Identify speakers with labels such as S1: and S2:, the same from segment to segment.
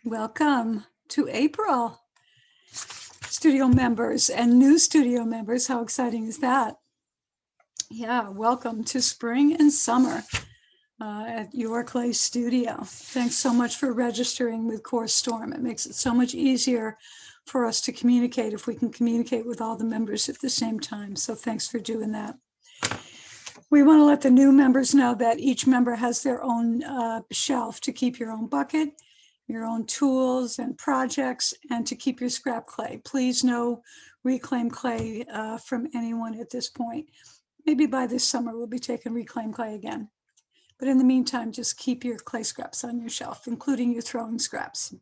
S1: Welcome to April, studio members and new studio members. How exciting is that? Yeah, welcome to spring and summer at Your Clay Studio. Thanks so much for registering with CoreStorm. It makes it so much easier for us to communicate if we can communicate with all the members at the same time. So thanks for doing that. We want to let the new members know that each member has their own shelf to keep your own bucket, your own tools and projects, and to keep your scrap clay. Please no reclaimed clay from anyone at this point. Maybe by this summer we'll be taking reclaimed clay again. But in the meantime, just keep your clay scraps on your shelf, including your throwing scraps.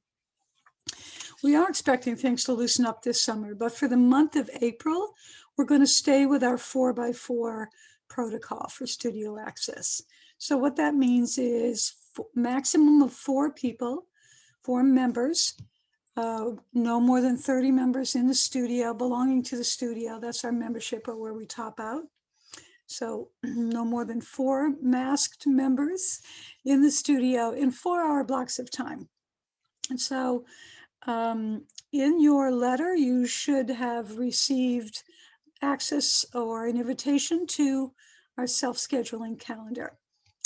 S1: We are expecting things to loosen up this summer, but for the month of April, we're going to stay with our 4x4 protocol for studio access. So what that means is maximum of 4 people, 4 members, no more than 30 members in the studio belonging to the studio. That's our membership, or where we top out. So no more than 4 masked members in the studio in 4-hour blocks of time. And so in your letter, you should have received access or an invitation to our self-scheduling calendar.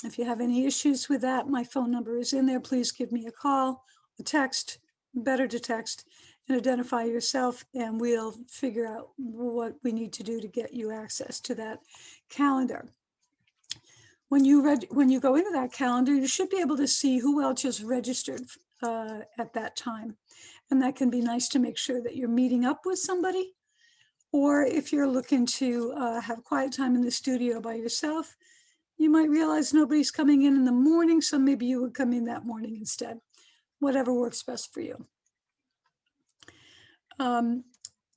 S1: If you have any issues with that, my phone number is in there. Please give me a call, a text, better to text, and identify yourself, and we'll figure out what we need to do to get you access to that calendar. When you go into that calendar, you should be able to see who else is registered at that time. And that can be nice to make sure that you're meeting up with somebody. Or if you're looking to have quiet time in the studio by yourself, you might realize nobody's coming in the morning, so maybe you would come in that morning instead. Whatever works best for you.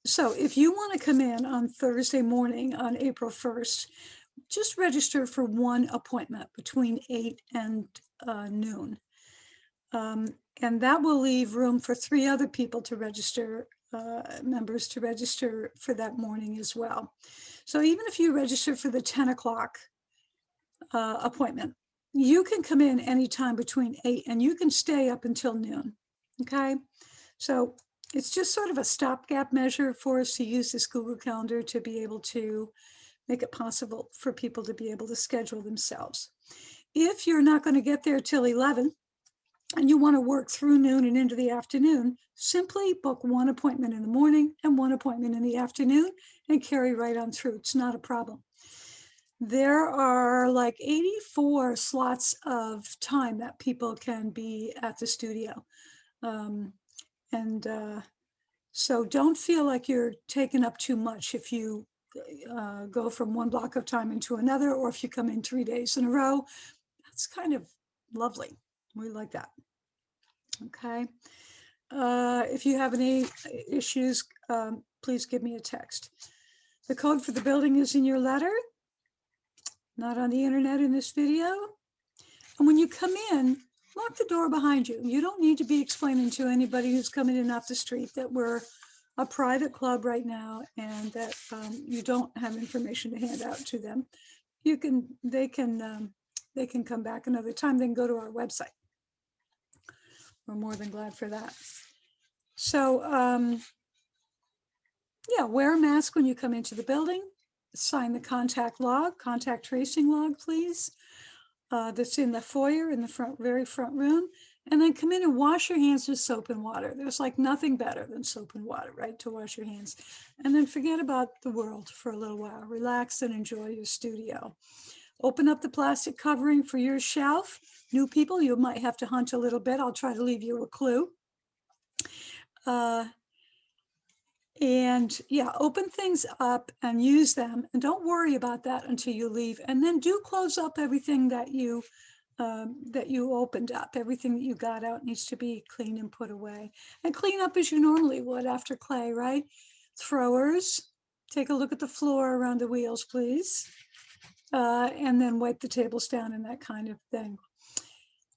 S1: So if you want to come in on Thursday morning on April 1st, just register for 1 appointment between 8 and noon. And that will leave room for 3 other people to register, members to register for that morning as well. So even if you register for the 10 o'clock appointment, you can come in anytime between 8 and you can stay up until noon, okay? So it's just sort of a stopgap measure for us to use this Google Calendar to be able to make it possible for people to be able to schedule themselves. If you're not going to get there till 11 and you want to work through noon and into the afternoon, simply book 1 appointment in the morning and 1 appointment in the afternoon and carry right on through. It's not a problem. There are like 84 slots of time that people can be at the studio. So don't feel like you're taking up too much if you go from 1 block of time into another, or if you come in 3 days in a row. That's kind of lovely. We like that. Okay. If you have any issues, please give me a text. The code for the building is in your letter, not on the internet in this video. And when you come in, lock the door behind you. You don't need to be explaining to anybody who's coming in off the street that we're a private club right now and that you don't have information to hand out to them. They can come back another time. They can go to our website. We're more than glad for that. So yeah, wear a mask when you come into the building. Sign the contact tracing log, please. That's in the foyer in the very front room. And then come in and wash your hands with soap and water. There's like nothing better than soap and water, right? To wash your hands. And then forget about the world for a little while. Relax and enjoy your studio. Open up the plastic covering for your shelf. New people, you might have to hunt a little bit. I'll try to leave you a clue. And yeah, open things up and use them. And don't worry about that until you leave. And then do close up everything that you opened up. Everything that you got out needs to be cleaned and put away. And clean up as you normally would after clay, right? Throwers, take a look at the floor around the wheels, please. And then wipe the tables down and that kind of thing.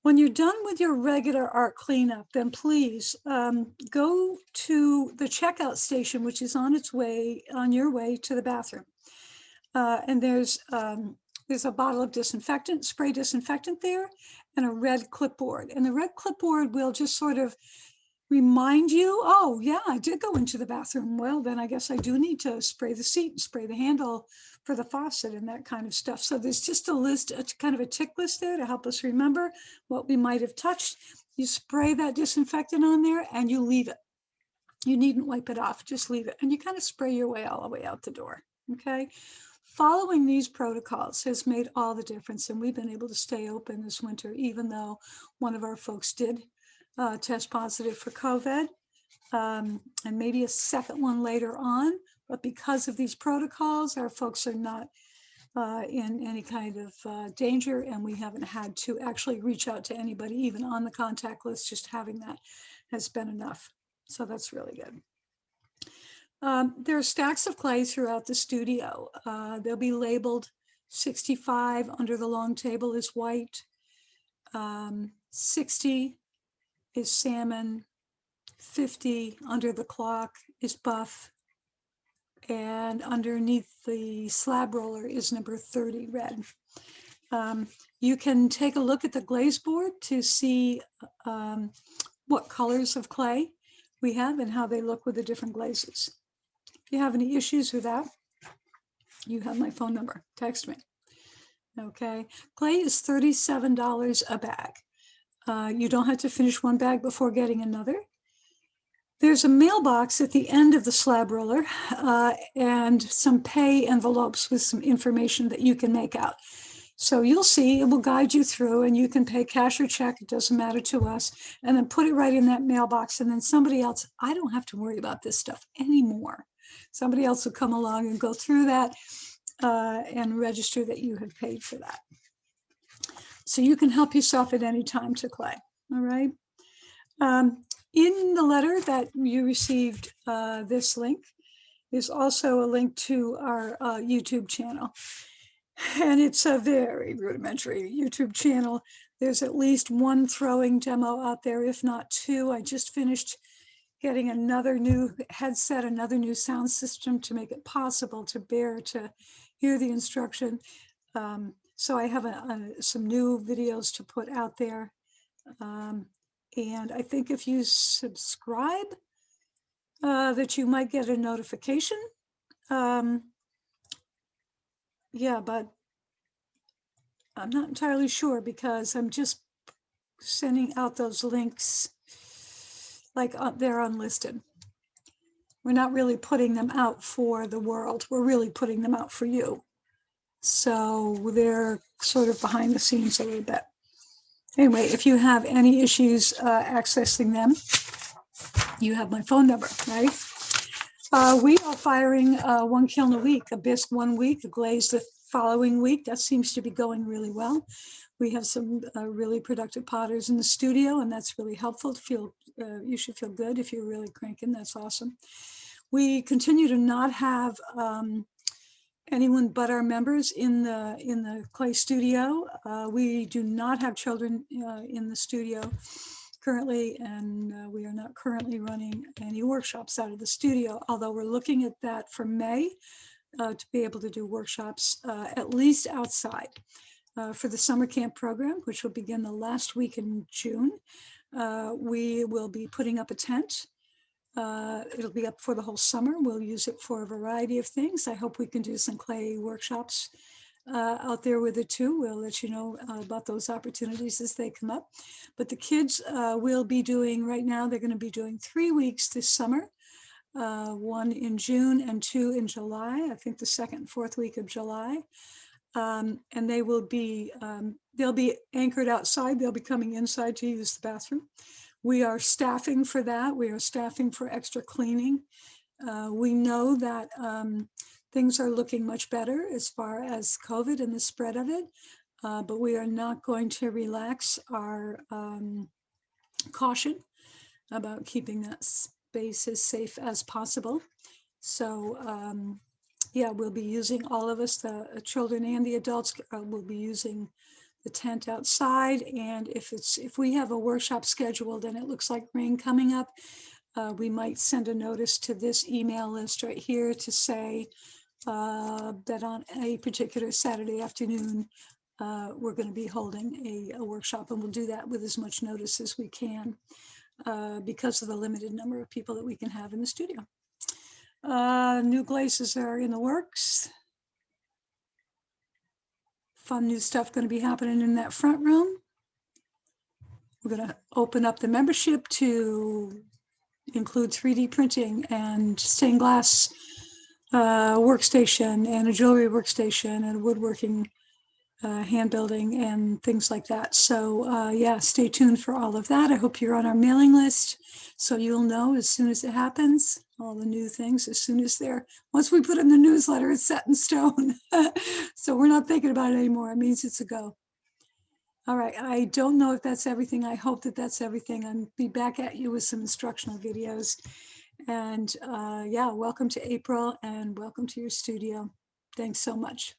S1: When you're done with your regular art cleanup, then please go to the checkout station, which is on your way to the bathroom. And there's There's a bottle of disinfectant, spray disinfectant there, and a red clipboard. And the red clipboard will just sort of remind you, oh yeah, I did go into the bathroom. Well, then I guess I do need to spray the seat and spray the handle for the faucet and that kind of stuff. So there's just a list, a kind of a tick list there to help us remember what we might have touched. You spray that disinfectant on there and you leave it. You needn't wipe it off, just leave it. And you kind of spray your way all the way out the door, okay? Following these protocols has made all the difference, and we've been able to stay open this winter, even though one of our folks did test positive for COVID, and maybe a second one later on. But because of these protocols, our folks are not in any kind of danger, and we haven't had to actually reach out to anybody, even on the contact list. Just having that has been enough. So that's really good. There are stacks of clay throughout the studio. They'll be labeled 65 under the long table is white, 60 is salmon, 50 under the clock is buff, and underneath the slab roller is number 30 red. You can take a look at the glaze board to see what colors of clay we have and how they look with the different glazes. If you have any issues with that, you have my phone number. Text me. Okay. Clay is $37 a bag. You don't have to finish one bag before getting another. There's a mailbox at the end of the slab roller and some pay envelopes with some information that you can make out. So you'll see, it will guide you through, and you can pay cash or check, it doesn't matter to us, and then put it right in that mailbox, and then somebody else, I don't have to worry about this stuff anymore. Somebody else will come along and go through that and register that you have paid for that. So you can help yourself at any time to clay, all right? In the letter that you received, this link is also a link to our YouTube channel. And it's a very rudimentary YouTube channel. There's at least one throwing demo out there, if not two. I just finished getting another new headset, another new sound system to make it possible to bear to hear the instruction. So I have some new videos to put out there. And I think if you subscribe, that you might get a notification. Yeah, but I'm not entirely sure because I'm just sending out those links like they're unlisted. We're not really putting them out for the world. We're really putting them out for you. So they're sort of behind the scenes a little bit. Anyway, if you have any issues accessing them, you have my phone number, right? We are firing 1 kiln a week, a bisque 1 week, a glaze the following week. That seems to be going really well. We have some really productive potters in the studio, and that's really helpful to feel, you should feel good if you're really cranking, that's awesome. We continue to not have anyone but our members in the clay studio. We do not have children in the studio currently, and we are not currently running any workshops out of the studio, although we're looking at that for May to be able to do workshops at least outside for the summer camp program, which will begin the last week in June. We will be putting up a tent. It'll be up for the whole summer. We'll use it for a variety of things. I hope we can do some clay workshops out there with it too. We'll let you know about those opportunities as they come up. But the kids will be doing, right now, they're going to be doing 3 weeks this summer, 1 in June and 2 in July. I think the 2nd and 4th week of July. And they will be, they'll be anchored outside. They'll be coming inside to use the bathroom. We are staffing for that. We are staffing for extra cleaning. We know that things are looking much better as far as COVID and the spread of it, but we are not going to relax our caution about keeping that space as safe as possible. So yeah, we'll be using, all of us, the children and the adults will be using the tent outside. And if we have a workshop scheduled and it looks like rain coming up, we might send a notice to this email list right here to say, that on a particular Saturday afternoon, we're going to be holding a workshop, and we'll do that with as much notice as we can because of the limited number of people that we can have in the studio. New glazes are in the works. Fun new stuff going to be happening in that front room. We're going to open up the membership to include 3D printing and stained glass workstation and a jewelry workstation and woodworking, hand building and things like that. So yeah, stay tuned for all of that. I hope you're on our mailing list so you'll know as soon as it happens, all the new things, as soon as once we put in the newsletter, it's set in stone. So we're not thinking about it anymore. It means it's a go. All right, I don't know if that's everything. I hope that that's everything. I'll be back at you with some instructional videos. And yeah, welcome to April and welcome to your studio. Thanks so much.